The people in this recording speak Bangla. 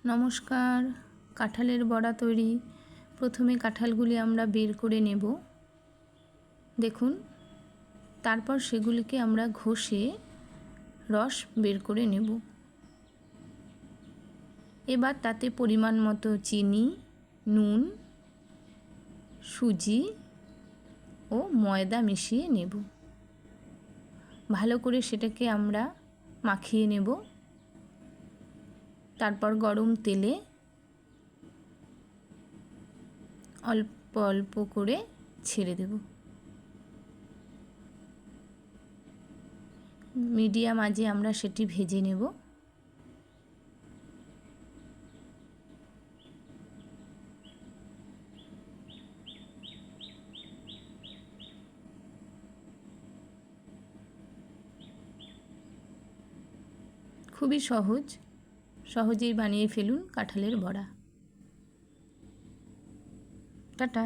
নমস্কার। কাঁঠালের বড়া তৈরি। প্রথমে কাঁঠালগুলি আমরা বের করে নেব, দেখুন। তারপর সেগুলিকে আমরা ঘষে রস বের করে নেব। এবার তাতে পরিমাণ মতো চিনি, নুন, সুজি ও ময়দা মিশিয়ে নেব। ভালো করে সেটাকে আমরা মাখিয়ে নেব। তারপর গরম তেলে অল্প অল্প করে ছেড়ে দেব। মিডিয়াম আঁচে আমরা সেটি ভেজে নেব। খুবই সহজেই বানিয়ে ফেলুন কাঁঠালের বড়া। টাটা।